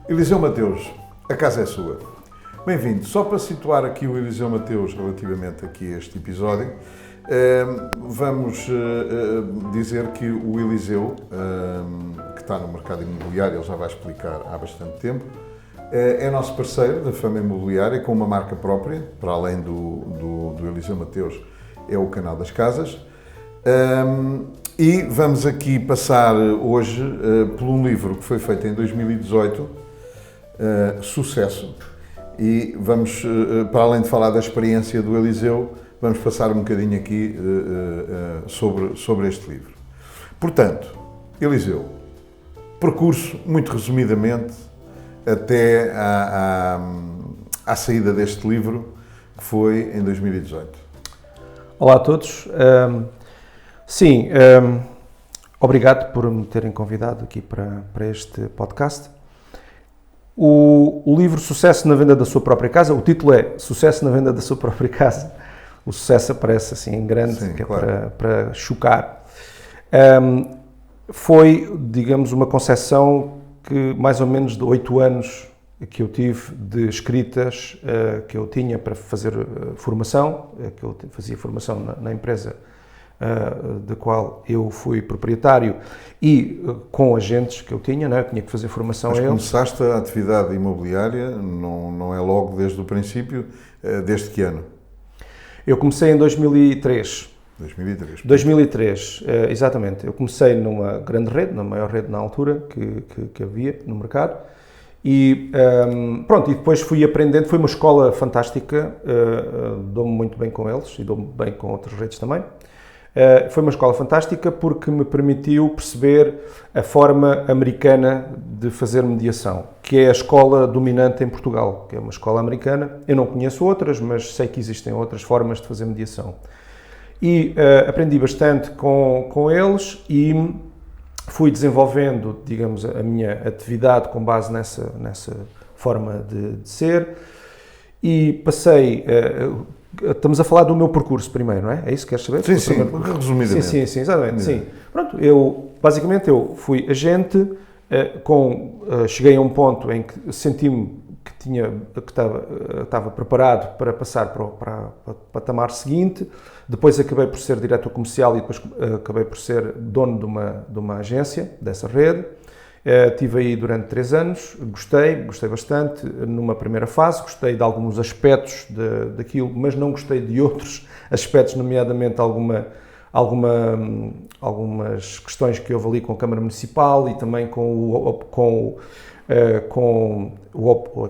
Eliseu Mateus, a casa é sua. Bem-vindo. Só para situar aqui o Eliseu Mateus relativamente aqui a este episódio, vamos dizer que o Eliseu, que está no mercado imobiliário, ele já vai explicar há bastante tempo, é nosso parceiro da Fama Imobiliária, com uma marca própria, para além do Eliseu Mateus, é o Canal das Casas. E vamos aqui passar hoje por um livro que foi feito em 2018, Sucesso, e vamos, para além de falar da experiência do Eliseu, vamos passar um bocadinho aqui sobre este livro. Portanto, Eliseu, percurso, muito resumidamente, até à saída deste livro, que foi em 2018. Olá a todos. Obrigado por me terem convidado aqui para este podcast. O livro Sucesso na Venda da Sua Própria Casa, o título é Sucesso na Venda da Sua Própria Casa. O sucesso aparece assim em grande, sim, que é claro, para chocar. Foi, digamos, uma concepção que mais ou menos de 8 anos que eu tive de escritas que eu tinha para fazer formação, que eu fazia formação na empresa da qual eu fui proprietário e com agentes que eu tinha, não é? Eu tinha que fazer formação a eles. Mas começaste a atividade imobiliária, não é logo desde o princípio, desde que ano? Eu comecei em 2003. 2003, exatamente. Eu comecei numa grande rede, na maior rede na altura que havia no mercado. E pronto, e depois fui aprendendo, foi uma escola fantástica, dou-me muito bem com eles e dou-me bem com outras redes também. Foi uma escola fantástica porque me permitiu perceber a forma americana de fazer mediação, que é a escola dominante em Portugal, que é uma escola americana. Eu não conheço outras, mas sei que existem outras formas de fazer mediação. E aprendi bastante com eles e fui desenvolvendo, digamos, a minha atividade com base nessa forma de ser e passei... Estamos a falar do meu percurso primeiro, não é? É isso que queres saber? Sim, resumidamente. Sim, exatamente. Sim. Pronto, basicamente eu fui agente, cheguei a um ponto em que senti-me que estava preparado para passar para o patamar seguinte. Depois acabei por ser diretor comercial e depois acabei por ser dono de uma agência dessa rede. Estive aí durante 3 anos, gostei bastante numa primeira fase, gostei de alguns aspectos daquilo, mas não gostei de outros aspectos, nomeadamente algumas questões que houve ali com a Câmara Municipal e também com o como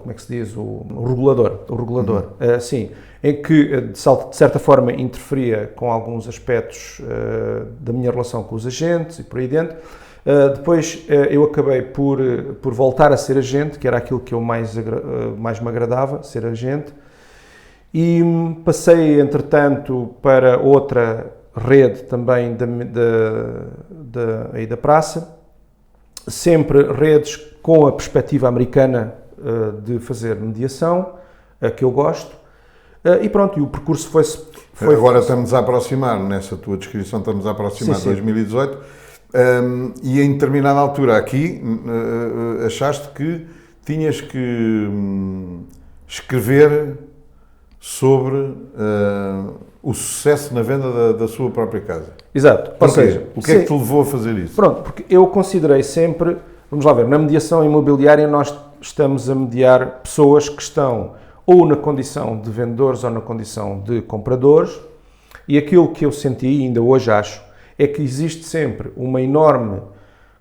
é que se diz, o regulador, sim, em que de certa forma interferia com alguns aspectos da minha relação com os agentes e por aí dentro. Depois eu acabei por voltar a ser agente, que era aquilo que eu mais me agradava, ser agente, e passei, entretanto, para outra rede também aí da praça, sempre redes com a perspectiva americana de fazer mediação, que eu gosto, e pronto, e o percurso foi... Agora estamos a aproximar, nessa tua descrição, estamos a aproximar de 2018, e em determinada altura aqui achaste que tinhas que escrever sobre o sucesso na venda da sua própria casa. Exato. Ou seja, o que é que te levou a fazer isso? Pronto, porque eu considerei sempre, vamos lá ver, na mediação imobiliária nós estamos a mediar pessoas que estão ou na condição de vendedores ou na condição de compradores, e aquilo que eu senti, e ainda hoje acho, é que existe sempre uma enorme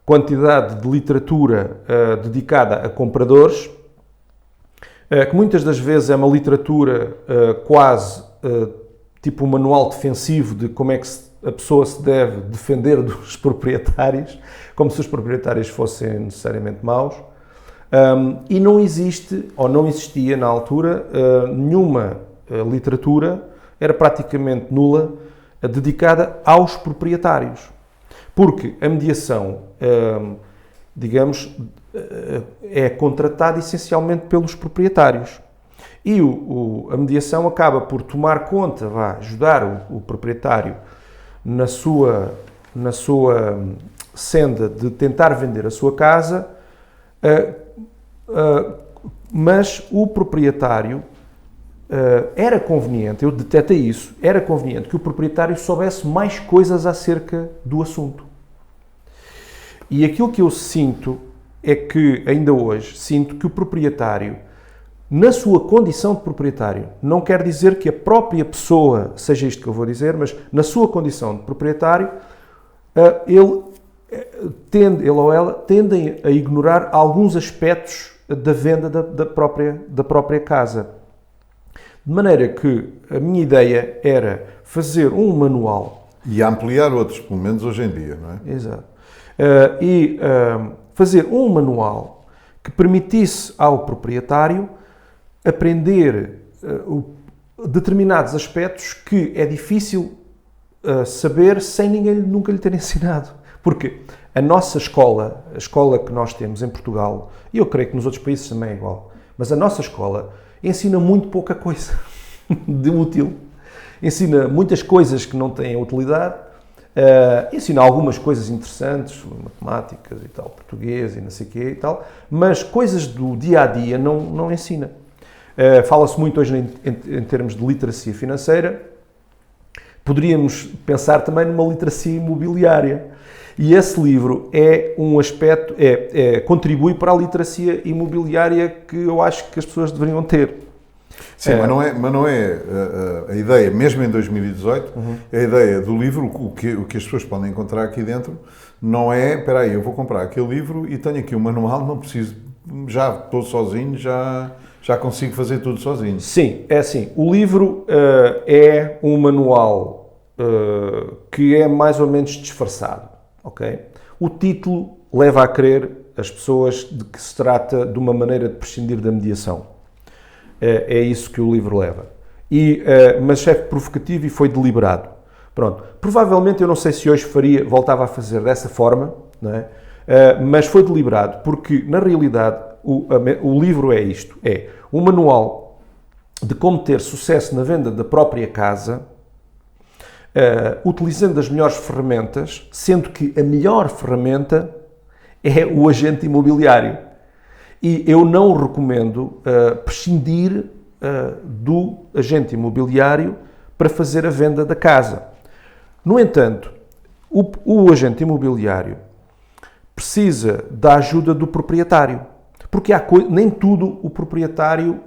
quantidade de literatura dedicada a compradores, que muitas das vezes é uma literatura quase tipo um manual defensivo de como é que a pessoa se deve defender dos proprietários, como se os proprietários fossem necessariamente maus. E não existe, ou não existia na altura, nenhuma literatura, era praticamente nula, dedicada aos proprietários. Porque a mediação, digamos, é contratada essencialmente pelos proprietários. E a mediação acaba por tomar conta, ajudar o proprietário na sua senda de tentar vender a sua casa, mas o proprietário era conveniente, eu detetei isso, era conveniente que o proprietário soubesse mais coisas acerca do assunto. E aquilo que eu sinto é que, ainda hoje, sinto que o proprietário, na sua condição de proprietário, não quer dizer que a própria pessoa seja isto que eu vou dizer, mas na sua condição de proprietário, ele ou ela tendem a ignorar alguns aspectos da venda da própria casa. De maneira que a minha ideia era fazer um manual. E ampliar outros, pelo menos hoje em dia, não é? Exato. Fazer um manual que permitisse ao proprietário aprender determinados aspectos que é difícil saber sem ninguém nunca lhe ter ensinado. Porque a nossa escola, a escola que nós temos em Portugal, e eu creio que nos outros países também é igual, mas a nossa escola ensina muito pouca coisa de útil. Ensina muitas coisas que não têm utilidade, ensina algumas coisas interessantes, matemáticas e tal, português e não sei o quê e tal, mas coisas do dia-a-dia não ensina. Fala-se muito hoje em termos de literacia financeira. Poderíamos pensar também numa literacia imobiliária. E esse livro é um aspecto, contribui para a literacia imobiliária que eu acho que as pessoas deveriam ter. Sim, mas não é a ideia, mesmo em 2018, a ideia do livro, o que as pessoas podem encontrar aqui dentro, não é, espera aí, eu vou comprar aquele livro e tenho aqui um manual, não preciso, já estou sozinho, já consigo fazer tudo sozinho. Sim, é assim, o livro é um manual que é mais ou menos disfarçado, ok? O título leva a crer as pessoas de que se trata de uma maneira de prescindir da mediação. É isso que o livro leva. Mas é provocativo e foi deliberado. Pronto. Provavelmente, eu não sei se hoje voltava a fazer dessa forma, não é? Mas foi deliberado, porque, na realidade, o livro é isto. É um manual de como ter sucesso na venda da própria casa, utilizando as melhores ferramentas, sendo que a melhor ferramenta é o agente imobiliário. E eu não recomendo prescindir do agente imobiliário para fazer a venda da casa. No entanto, o agente imobiliário precisa da ajuda do proprietário, porque nem tudo o proprietário,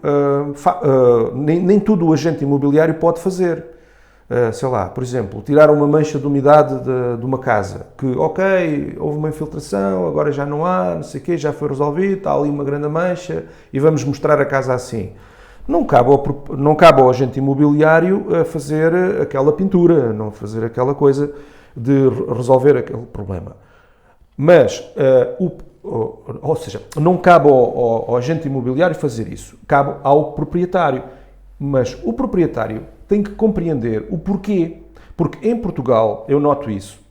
nem tudo o agente imobiliário pode fazer. Sei lá, por exemplo, tirar uma mancha de umidade de uma casa, que, ok, houve uma infiltração, agora já não há, não sei o quê, já foi resolvido, está ali uma grande mancha e vamos mostrar a casa assim. Não cabe ao agente imobiliário fazer aquela pintura, não fazer aquela coisa de resolver aquele problema. Mas, ou seja, não cabe ao agente imobiliário fazer isso, cabe ao proprietário. Mas o proprietário tem que compreender o porquê. Porque em Portugal, eu noto isso.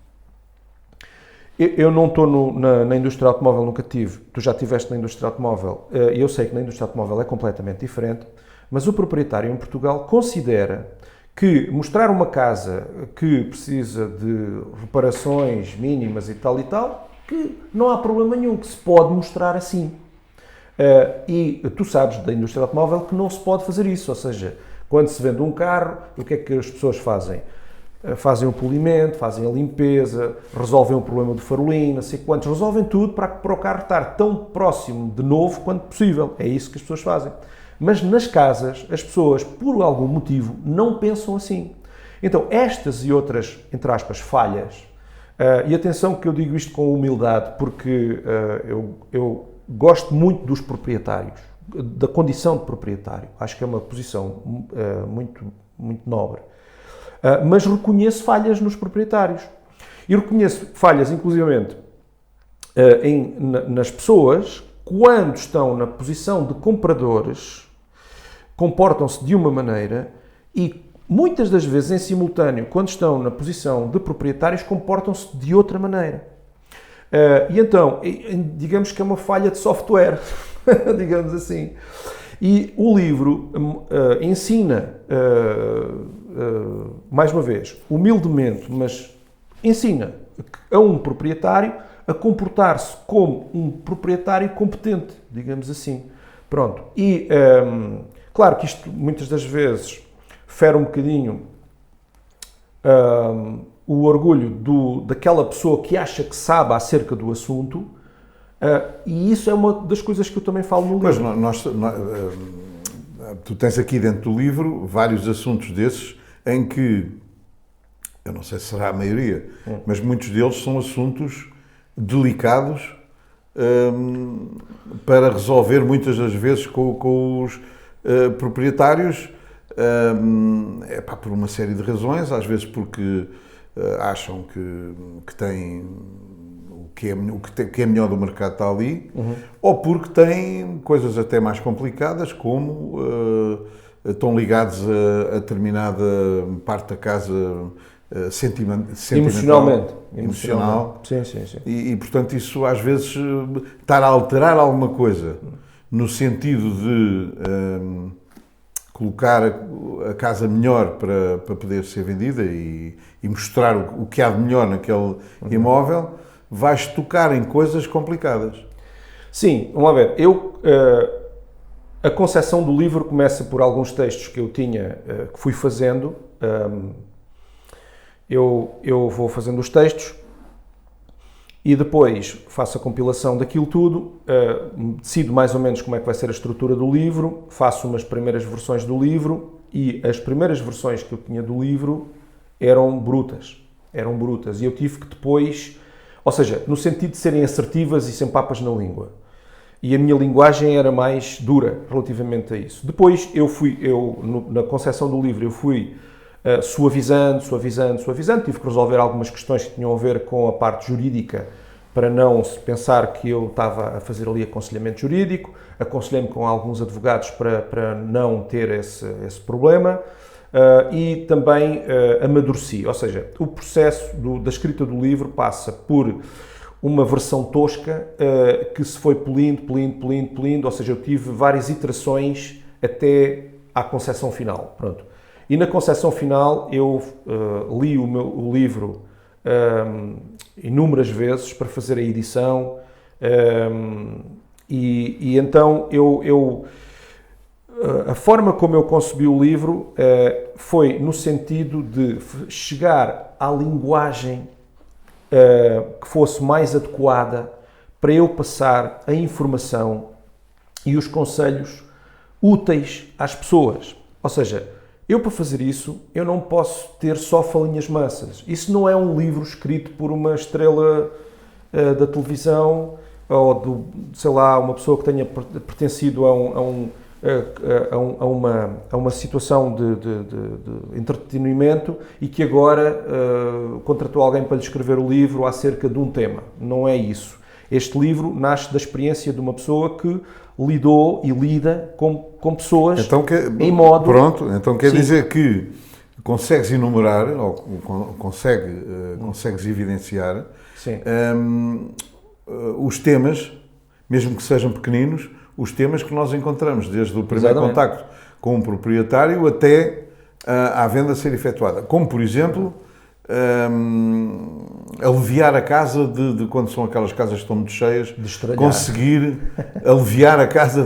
Eu não estou na indústria automóvel, nunca tive. Tu já estiveste na indústria automóvel. Eu sei que na indústria automóvel é completamente diferente. Mas o proprietário em Portugal considera que mostrar uma casa que precisa de reparações mínimas e tal, que não há problema nenhum, que se pode mostrar assim. E tu sabes da indústria automóvel que não se pode fazer isso, ou seja, quando se vende um carro, o que é que as pessoas fazem? Fazem o polimento, fazem a limpeza, resolvem o problema do farolim, não sei quantos, resolvem tudo para o carro estar tão próximo de novo quanto possível. É isso que as pessoas fazem. Mas nas casas, as pessoas, por algum motivo, não pensam assim. Então, estas e outras, entre aspas, falhas, e atenção que eu digo isto com humildade, porque eu gosto muito dos proprietários, da condição de proprietário. Acho que é uma posição muito, muito nobre. Mas reconheço falhas nos proprietários. E reconheço falhas, inclusivamente, nas pessoas, quando estão na posição de compradores, comportam-se de uma maneira e, muitas das vezes, em simultâneo, quando estão na posição de proprietários, comportam-se de outra maneira. E então, digamos que é uma falha de software, digamos assim. E o livro ensina, mais uma vez, humildemente, mas ensina a um proprietário a comportar-se como um proprietário competente, digamos assim. Pronto. E, claro que isto, muitas das vezes, fere um bocadinho o orgulho daquela pessoa que acha que sabe acerca do assunto, e isso é uma das coisas que eu também falo no livro. Mas tu tens aqui dentro do livro vários assuntos desses em que, eu não sei se será a maioria, mas muitos deles são assuntos delicados para resolver muitas das vezes com os proprietários, por uma série de razões, às vezes porque acham que têm o que é melhor do mercado está ali, ou porque têm coisas até mais complicadas, como estão ligados a determinada parte da casa emocional. Sim. E, portanto, isso às vezes estar a alterar alguma coisa no sentido de colocar a casa melhor para poder ser vendida e mostrar o que há de melhor naquele imóvel, vais tocar em coisas complicadas. Sim, vamos lá ver. A concepção do livro começa por alguns textos que eu tinha, que fui fazendo. Eu vou fazendo os textos e depois faço a compilação daquilo tudo, decido mais ou menos como é que vai ser a estrutura do livro, faço umas primeiras versões do livro e as primeiras versões que eu tinha do livro eram brutas e eu tive que depois, ou seja, no sentido de serem assertivas e sem papas na língua. E a minha linguagem era mais dura relativamente a isso. Depois na concepção do livro, eu fui suavizando, tive que resolver algumas questões que tinham a ver com a parte jurídica, para não se pensar que eu estava a fazer ali aconselhamento jurídico, aconselhei-me com alguns advogados para não ter esse problema, e também amadureci, ou seja, o processo da escrita do livro passa por uma versão tosca que se foi polindo, ou seja, eu tive várias iterações até à concepção final, pronto. E na concepção final eu li o livro inúmeras vezes para fazer a edição e então a forma como eu concebi o livro foi no sentido de chegar à linguagem que fosse mais adequada para eu passar a informação e os conselhos úteis às pessoas. Ou seja, eu para fazer isso, eu não posso ter só falinhas mansas. Isso não é um livro escrito por uma estrela da televisão ou uma pessoa que tenha pertencido a uma situação de entretenimento e que agora contratou alguém para lhe escrever o livro acerca de um tema. Não é isso. Este livro nasce da experiência de uma pessoa que lidou e lida com pessoas em modo... Pronto, então quer dizer que consegues enumerar, ou consegues evidenciar os temas, mesmo que sejam pequeninos, os temas que nós encontramos, desde o primeiro contacto com um proprietário até à venda ser efetuada. Como, por exemplo, aliviar a casa de quando são aquelas casas que estão muito cheias, conseguir aliviar a casa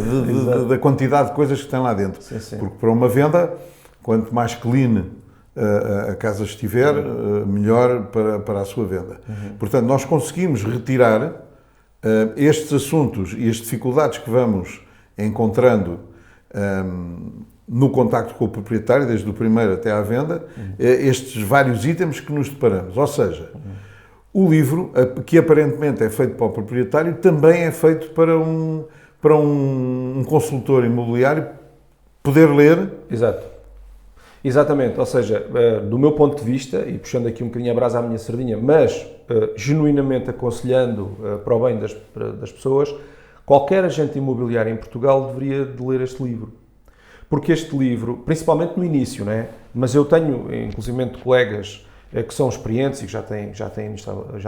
da quantidade de coisas que tem lá dentro. Sim. Porque para uma venda, quanto mais clean a casa estiver, melhor para a sua venda. Portanto, nós conseguimos retirar estes assuntos e as dificuldades que vamos encontrando no contacto com o proprietário, desde o primeiro até à venda, estes vários itens que nos deparamos. Ou seja, o livro, que aparentemente é feito para o proprietário, também é feito para um consultor imobiliário poder ler. Exatamente, ou seja, do meu ponto de vista, e puxando aqui um bocadinho a brasa à minha sardinha, mas genuinamente aconselhando para o bem das pessoas, qualquer agente imobiliário em Portugal deveria de ler este livro. Porque este livro, principalmente no início, né? Mas eu tenho, inclusive, colegas que são experientes e que já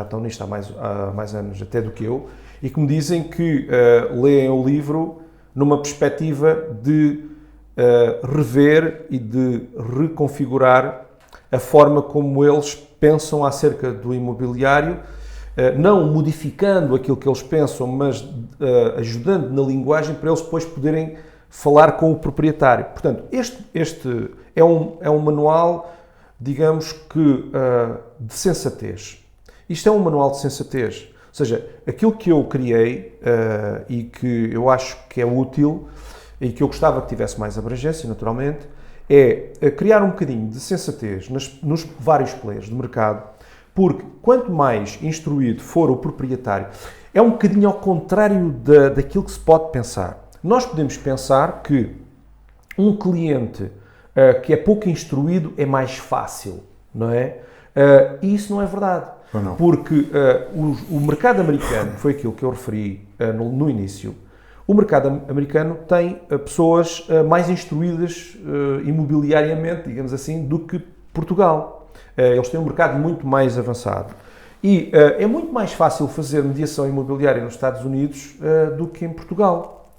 estão nisto há mais anos até do que eu, e que me dizem que leem o livro numa perspectiva de rever e de reconfigurar a forma como eles pensam acerca do imobiliário não modificando aquilo que eles pensam, mas ajudando na linguagem para eles depois poderem falar com o proprietário. Portanto, este é um manual, digamos que, de sensatez. Isto é um manual de sensatez. Ou seja, aquilo que eu criei e que eu acho que é útil e que eu gostava que tivesse mais abrangência, naturalmente, é criar um bocadinho de sensatez nos vários players do mercado, porque quanto mais instruído for o proprietário, é um bocadinho ao contrário daquilo que se pode pensar. Nós podemos pensar que um cliente que é pouco instruído é mais fácil, não é? E isso não é verdade. Não. Porque o mercado americano, foi aquilo que eu referi no início, o mercado americano tem pessoas mais instruídas imobiliariamente, digamos assim, do que Portugal. Eles têm um mercado muito mais avançado. E é muito mais fácil fazer mediação imobiliária nos Estados Unidos do que em Portugal.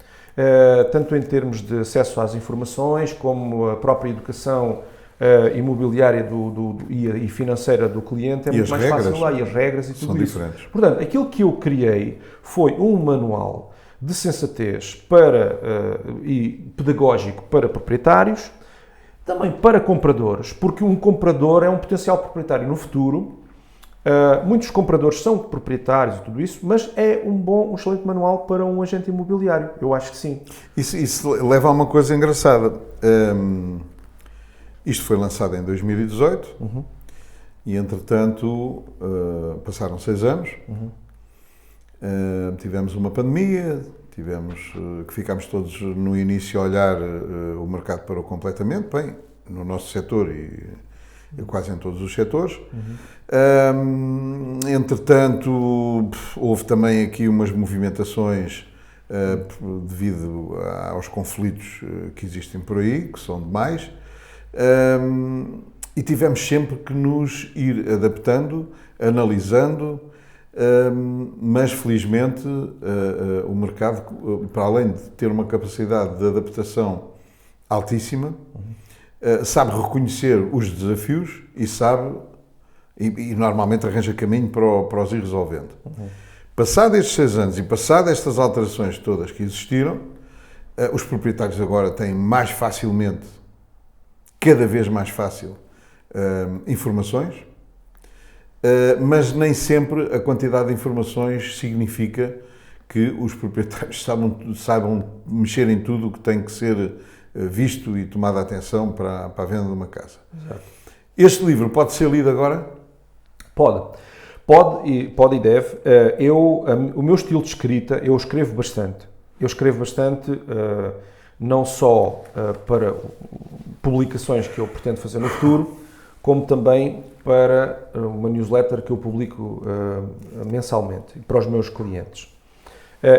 Tanto em termos de acesso às informações, como a própria educação imobiliária e financeira do cliente é muito mais fácil lá, e as regras e tudo isso. Diferentes. Portanto, aquilo que eu criei foi um manual de sensatez e pedagógico para proprietários, também para compradores, porque um comprador é um potencial proprietário no futuro. Muitos compradores são proprietários e tudo isso, mas é um excelente manual para um agente imobiliário. Eu acho que sim. Isso leva a uma coisa engraçada. Isto foi lançado em 2018 e, entretanto, passaram 6 anos. Tivemos uma pandemia, que ficámos todos no início a olhar o mercado parou completamente, bem, no nosso setor e quase em todos os setores. Entretanto, houve também aqui umas movimentações devido aos conflitos que existem por aí, que são demais. E tivemos sempre que nos ir adaptando, analisando, mas felizmente o mercado, para além de ter uma capacidade de adaptação altíssima, sabe reconhecer os desafios e sabe, e normalmente arranja caminho para os ir resolvendo. Passado estes 6 anos e passado estas alterações todas que existiram, os proprietários agora têm mais facilmente, cada vez mais fácil, informações, mas nem sempre a quantidade de informações significa que os proprietários saibam mexer em tudo o que tem que ser visto e tomada atenção para a venda de uma casa. Exato. Este livro pode ser lido agora? Pode e deve. O meu estilo de escrita, eu escrevo bastante. Não só para publicações que eu pretendo fazer no futuro, como também para uma newsletter que eu publico mensalmente, para os meus clientes.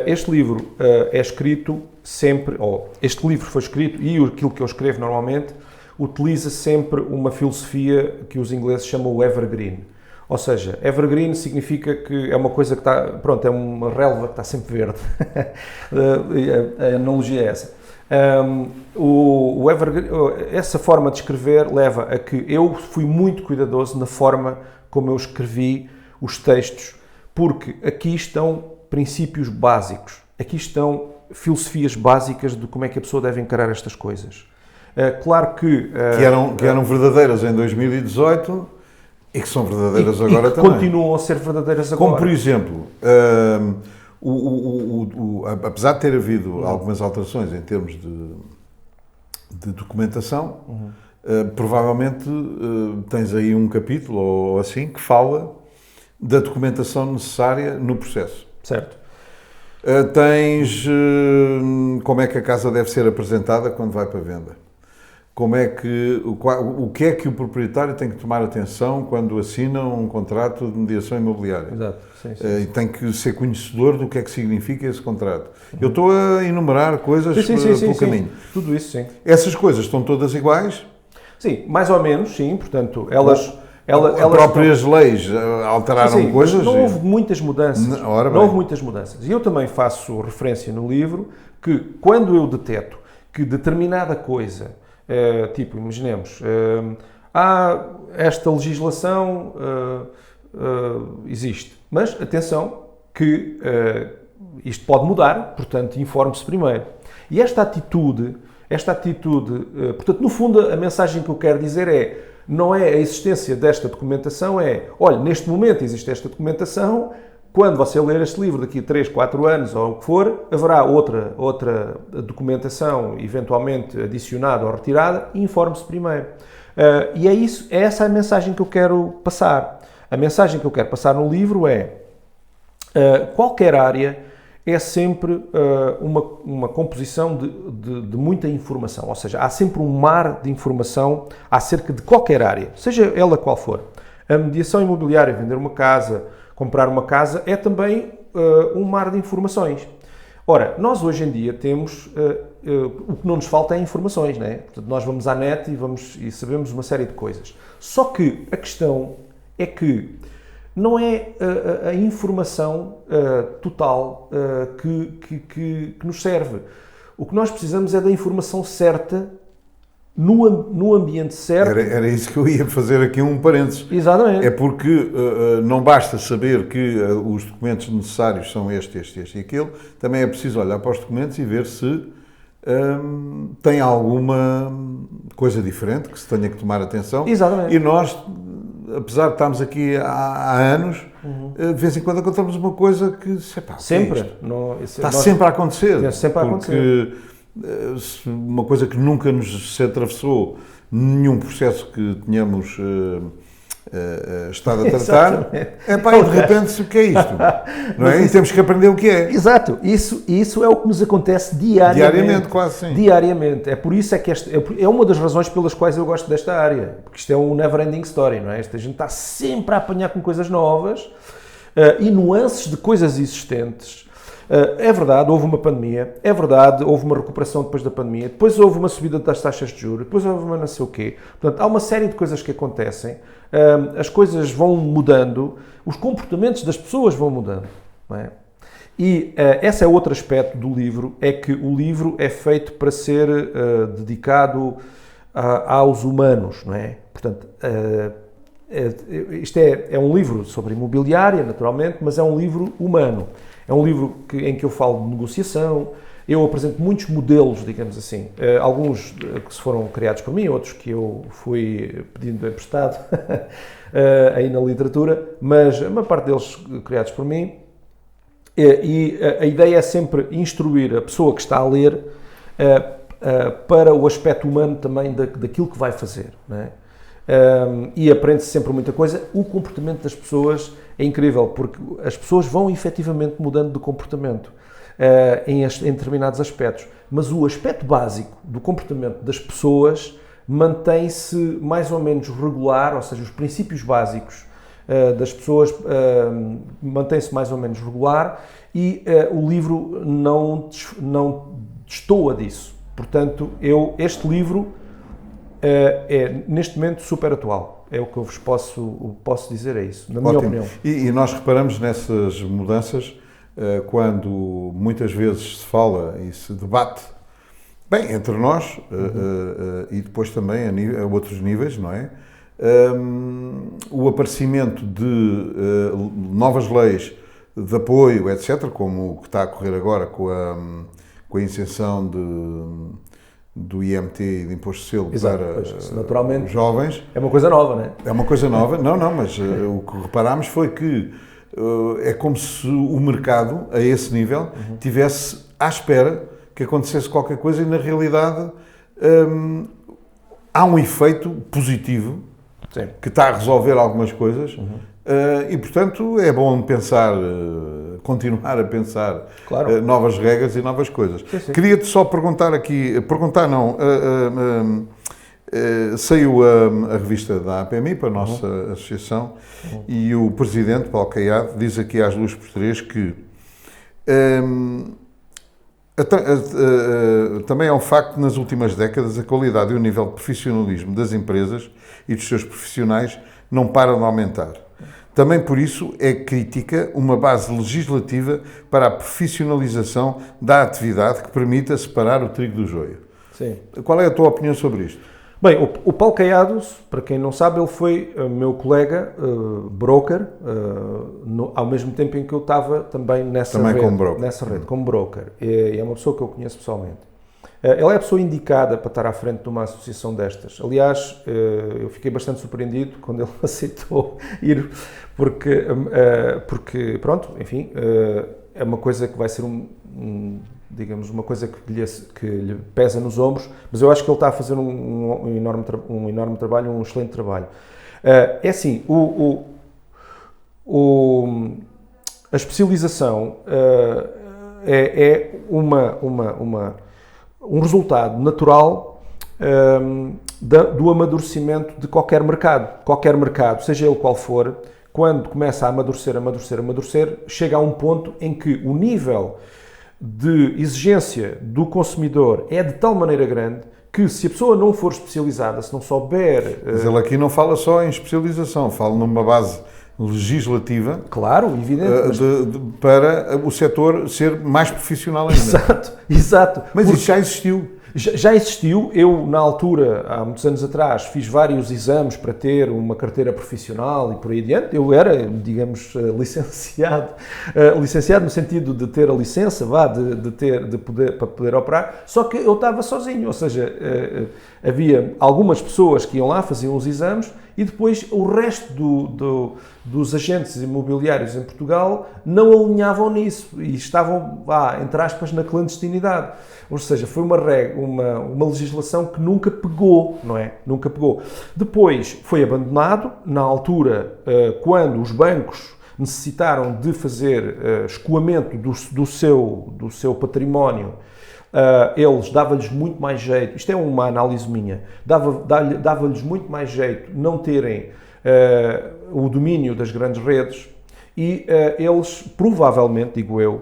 Este livro é escrito sempre, este livro foi escrito, e aquilo que eu escrevo normalmente, utiliza sempre uma filosofia que os ingleses chamam o evergreen. Ou seja, evergreen significa que é uma coisa que está, é uma relva que está sempre verde. A analogia é essa. Essa forma de escrever leva a que eu fui muito cuidadoso na forma como eu escrevi os textos, porque aqui estão princípios básicos, aqui estão filosofias básicas de como é que a pessoa deve encarar estas coisas. Claro que eram verdadeiras em 2018 e que são verdadeiras agora também. Continuam a ser verdadeiras agora. Como, por exemplo, apesar de ter havido algumas alterações em termos de documentação, provavelmente tens aí um capítulo ou assim que fala da documentação necessária no processo. Certo. Tens como é que a casa deve ser apresentada quando vai para a venda. O que é que o proprietário tem que tomar atenção quando assina um contrato de mediação imobiliária. Exato. Sim. E tem que ser conhecedor do que é que significa esse contrato. Eu estou a enumerar coisas pelo caminho. Tudo isso, sim. Essas coisas estão todas iguais? Sim, mais ou menos, sim. Portanto, elas próprias leis alteraram coisas? Não houve muitas mudanças. Não houve muitas mudanças. E eu também faço referência no livro que quando eu deteto que determinada coisa, imaginemos, há esta legislação existe. Mas, atenção, que isto pode mudar, portanto, informe-se primeiro. E esta atitude, portanto, no fundo, a mensagem que eu quero dizer não é a existência desta documentação, olha, neste momento existe esta documentação, quando você ler este livro daqui a 3, 4 anos ou o que for, haverá outra documentação eventualmente adicionada ou retirada, e informe-se primeiro. E é essa a mensagem que eu quero passar. A mensagem que eu quero passar no livro qualquer área é sempre uma composição de muita informação, ou seja, há sempre um mar de informação acerca de qualquer área, seja ela qual for. A mediação imobiliária, vender uma casa, comprar uma casa, é também um mar de informações. Ora, nós hoje em dia temos, o que não nos falta é informações, não é? Portanto, nós vamos à net e sabemos uma série de coisas. Só que a questão é que não é a informação total que nos serve. O que nós precisamos é da informação certa, no ambiente certo. Era isso que eu ia fazer aqui um parênteses. Exatamente. É porque não basta saber que os documentos necessários são este e aquele, também é preciso olhar para os documentos e ver se tem alguma coisa diferente que se tenha que tomar atenção. Exatamente. E nós, apesar de estarmos aqui há anos, de vez em quando encontramos uma coisa que... sempre. Está sempre a acontecer. Sempre a acontecer. Porque uma coisa que nunca nos se atravessou, nenhum processo que tenhamos estado a tratar, e de repente, o que é isto? Não é? E temos que aprender o que é. Exato. Isso é o que nos acontece diariamente. Diariamente, quase sim. Diariamente. É por isso que é uma das razões pelas quais eu gosto desta área. Porque isto é um never-ending story, não é? Esta gente está sempre a apanhar com coisas novas e nuances de coisas existentes. É verdade, houve uma pandemia, é verdade, houve uma recuperação depois da pandemia, depois houve uma subida das taxas de juros, depois houve uma não sei o quê. Portanto, há uma série de coisas que acontecem, as coisas vão mudando, os comportamentos das pessoas vão mudando, não é? E esse é outro aspecto do livro, é que o livro é feito para ser dedicado aos humanos, não é? Portanto, isto é um livro sobre imobiliária, naturalmente, mas é um livro humano. É um livro em que eu falo de negociação, eu apresento muitos modelos, digamos assim, alguns que se foram criados por mim, outros que eu fui pedindo emprestado aí na literatura, mas a maior parte deles criados por mim, e a ideia é sempre instruir a pessoa que está a ler para o aspecto humano também daquilo que vai fazer, não é? E aprende-se sempre muita coisa. O comportamento das pessoas é incrível, porque as pessoas vão efetivamente mudando de comportamento em determinados aspectos, mas o aspecto básico do comportamento das pessoas mantém-se mais ou menos regular, ou seja, os princípios básicos das pessoas mantém-se mais ou menos regular, e o livro não destoa disso. Portanto, este livro é neste momento super atual. É o que eu vos posso dizer, é isso, na minha opinião. E nós reparamos nessas mudanças quando muitas vezes se fala e se debate, bem, entre nós e depois também a outros níveis, não é? O aparecimento de novas leis de apoio, etc., como o que está a ocorrer agora com a isenção do IMT e de imposto de selo para naturalmente, os jovens. É uma coisa nova, não é? É uma coisa nova. Não, mas o que reparámos foi que é como se o mercado, a esse nível, tivesse à espera que acontecesse qualquer coisa e, na realidade, há um efeito positivo. Sim. Que está a resolver algumas coisas e, portanto, é bom pensar, continuar a pensar claro. Novas regras e novas coisas. Sim. Queria-te só perguntar aqui, saiu a revista da APMI, para a nossa associação, e o presidente, Paulo Caiado, diz aqui às luzes por três que também é um facto que nas últimas décadas a qualidade e o nível de profissionalismo das empresas e dos seus profissionais não para de aumentar. Também por isso é crítica uma base legislativa para a profissionalização da atividade que permita separar o trigo do joio. Sim. Qual é a tua opinião sobre isto? Bem, o Paulo Caiado, para quem não sabe, ele foi meu colega broker, ao mesmo tempo em que eu estava também nessa Também rede, como broker. nessa rede, como broker. É uma pessoa que eu conheço pessoalmente. Ele é a pessoa indicada para estar à frente de uma associação destas. Aliás, eu fiquei bastante surpreendido quando ele aceitou ir, porque pronto, enfim, é uma coisa que vai ser digamos, uma coisa que lhe pesa nos ombros, mas eu acho que ele está a fazer um enorme trabalho, um excelente trabalho. É assim, a especialização é um resultado natural do amadurecimento de qualquer mercado. Qualquer mercado, seja ele qual for, quando começa a amadurecer, chega a um ponto em que o nível de exigência do consumidor é de tal maneira grande que, se a pessoa não for especializada, se não souber... Mas ele aqui não fala só em especialização, fala numa base legislativa. Claro, evidente. Para o setor ser mais profissional ainda. Exato. Mas isso já existiu. Já existiu. Eu, na altura, há muitos anos atrás, fiz vários exames para ter uma carteira profissional e por aí adiante. Eu era, digamos, licenciado no sentido de ter a licença, para poder operar, só que eu estava sozinho, ou seja, havia algumas pessoas que iam lá, faziam os exames, e depois o resto dos agentes imobiliários em Portugal não alinhavam nisso e estavam, entre aspas, na clandestinidade. Ou seja, foi uma legislação que nunca pegou, não é? Nunca pegou. Depois foi abandonado, na altura, quando os bancos necessitaram de fazer escoamento do seu património, eles dava-lhes muito mais jeito, isto é uma análise minha, dava-lhes muito mais jeito não terem o domínio das grandes redes e eles provavelmente, digo eu,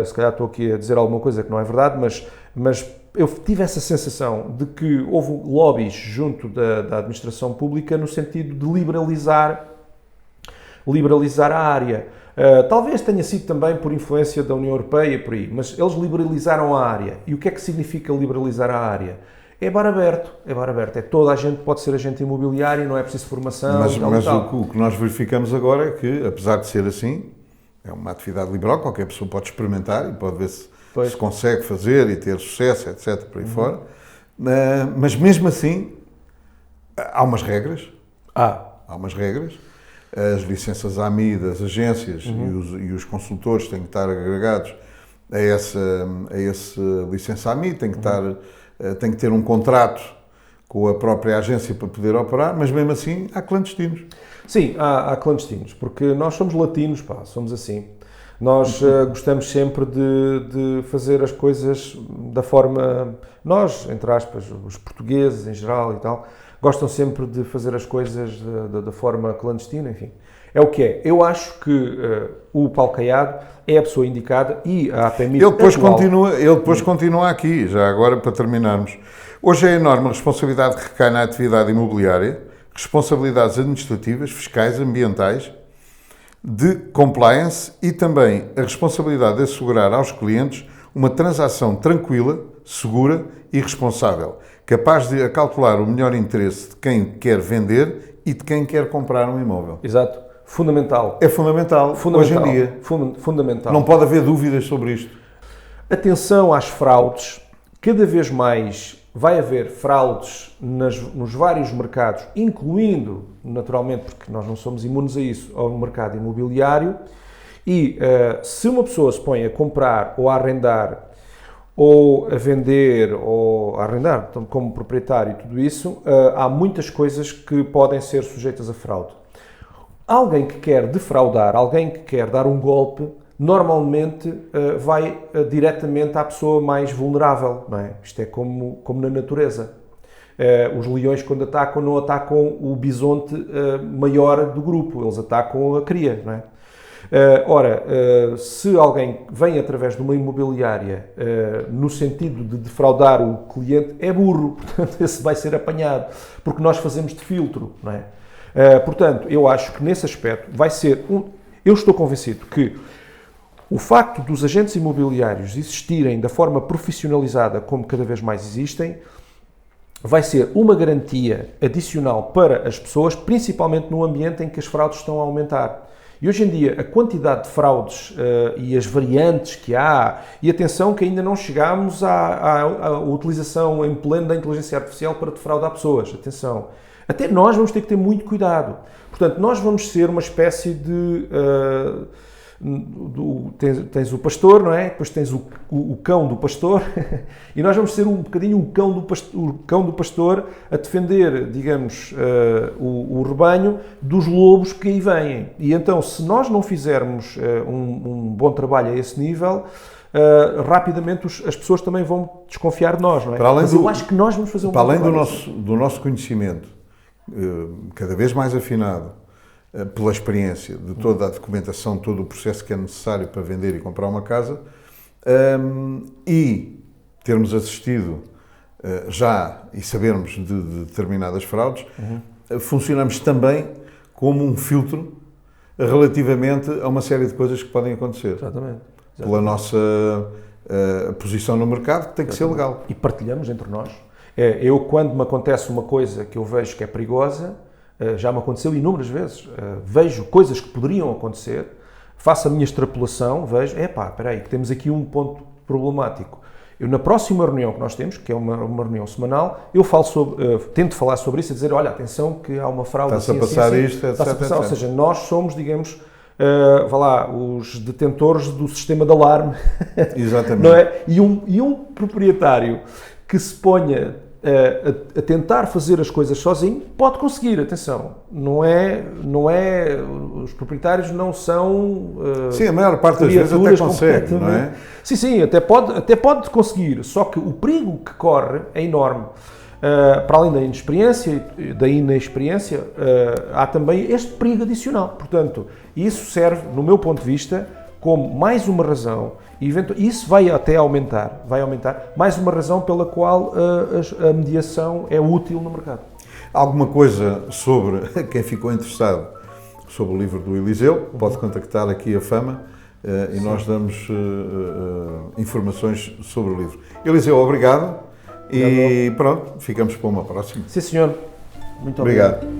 se calhar estou aqui a dizer alguma coisa que não é verdade, mas eu tive essa sensação de que houve lobbies junto da administração pública no sentido de liberalizar a área. Talvez tenha sido também por influência da União Europeia e por aí, mas eles liberalizaram a área. E o que é que significa liberalizar a área? É bar aberto. É toda a gente pode ser agente imobiliário, não é preciso formação. Mas o que nós verificamos agora é que, apesar de ser assim, é uma atividade liberal, qualquer pessoa pode experimentar e pode ver se consegue fazer e ter sucesso, etc., por aí fora. Mas mesmo assim, há umas regras. Há umas regras. As licenças AMI das agências e os consultores têm que estar agregados a essa licença AMI, têm que ter um contrato com a própria agência para poder operar, mas mesmo assim há clandestinos. Sim, há clandestinos, porque nós somos latinos, somos assim. Nós gostamos sempre de fazer as coisas da forma... Nós, entre aspas, os portugueses em geral e tal, gostam sempre de fazer as coisas da forma clandestina, enfim. É o que é. Eu acho que o Paulo Caiado é a pessoa indicada e a APMI... Ele depois continua aqui, já agora para terminarmos. Hoje é a enorme responsabilidade que recai na atividade imobiliária, responsabilidades administrativas, fiscais, ambientais, de compliance e também a responsabilidade de assegurar aos clientes uma transação tranquila, segura e responsável, capaz de calcular o melhor interesse de quem quer vender e de quem quer comprar um imóvel. Exato. Fundamental. É fundamental hoje em dia. Fundamental. Não pode haver dúvidas sobre isto. Atenção às fraudes. Cada vez mais vai haver fraudes nos vários mercados, incluindo, naturalmente, porque nós não somos imunes a isso, ao mercado imobiliário. E se uma pessoa se põe a comprar ou a arrendar, ou a vender, ou a arrendar, como proprietário e tudo isso, há muitas coisas que podem ser sujeitas a fraude. Alguém que quer defraudar, alguém que quer dar um golpe, normalmente vai diretamente à pessoa mais vulnerável, não é? Isto é como na natureza. Os leões, quando atacam, não atacam o bisonte maior do grupo, eles atacam a cria, não é? Se alguém vem através de uma imobiliária no sentido de defraudar o cliente, é burro, portanto esse vai ser apanhado, porque nós fazemos de filtro, não é? Portanto, eu acho que nesse aspecto vai ser eu estou convencido que o facto dos agentes imobiliários existirem da forma profissionalizada como cada vez mais existem, vai ser uma garantia adicional para as pessoas, principalmente no ambiente em que as fraudes estão a aumentar. E hoje em dia a quantidade de fraudes e as variantes que há, e atenção que ainda não chegámos à utilização em pleno da inteligência artificial para defraudar pessoas, atenção. Até nós vamos ter que ter muito cuidado. Portanto, nós vamos ser uma espécie de... tens o pastor, não é? Depois tens o cão do pastor e nós vamos ser um bocadinho o cão do pastor a defender, digamos, o rebanho dos lobos que aí vêm. E então, se nós não fizermos um bom trabalho a esse nível, rapidamente as pessoas também vão desconfiar de nós, não é? Mas eu acho que nós vamos fazer um bom trabalho. Para além do nosso conhecimento, cada vez mais afinado, pela experiência de toda a documentação, todo o processo que é necessário para vender e comprar uma casa, e termos assistido já e sabermos de determinadas fraudes, funcionamos também como um filtro relativamente a uma série de coisas que podem acontecer. Exatamente. Pela nossa posição no mercado, que tem que ser legal. E partilhamos entre nós. Eu, quando me acontece uma coisa que eu vejo que é perigosa, já me aconteceu inúmeras vezes, vejo coisas que poderiam acontecer, faço a minha extrapolação, vejo, espera aí, que temos aqui um ponto problemático. Eu, na próxima reunião que nós temos, que é uma reunião semanal, eu tento falar sobre isso e dizer, olha, atenção que há uma fraude está-se a passar isto, etc. Ou seja, nós somos, digamos, os detentores do sistema de alarme. Exatamente. Não é? E um proprietário que se ponha a tentar fazer as coisas sozinho, pode conseguir, atenção, não é os proprietários não são sim, a maior parte das vezes até consegue, não é? Sim, até pode conseguir, só que o perigo que corre é enorme. Para além da inexperiência, há também este perigo adicional, portanto, isso serve, no meu ponto de vista, como mais uma razão, e isso vai até aumentar, mais uma razão pela qual a mediação é útil no mercado. Alguma coisa sobre quem ficou interessado sobre o livro do Eliseu, pode contactar aqui a Fama e nós damos informações sobre o livro. Eliseu, obrigado e pronto, ficamos para uma próxima. Sim, senhor. Muito obrigado.